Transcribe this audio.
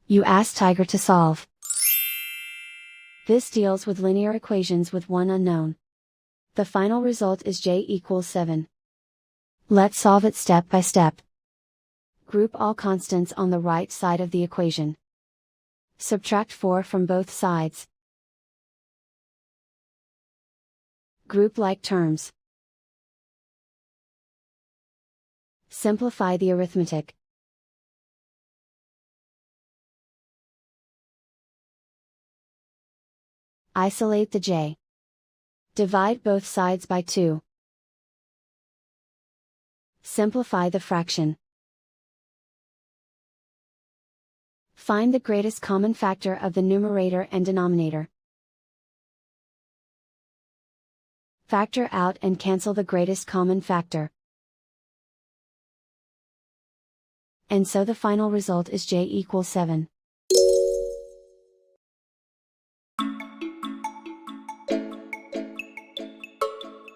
You ask Tiger to solve. This deals with linear equations with one unknown. The final result is j equals 7. Let's solve it step by step. Group all constants on the right side of the equation. Subtract 4 from both sides. Group like terms. Simplify the arithmetic. Isolate the j. Divide both sides by 2. Simplify the fraction. Find the greatest common factor of the numerator and denominator. Factor out and cancel the greatest common factor. And so the final result is j equals 7.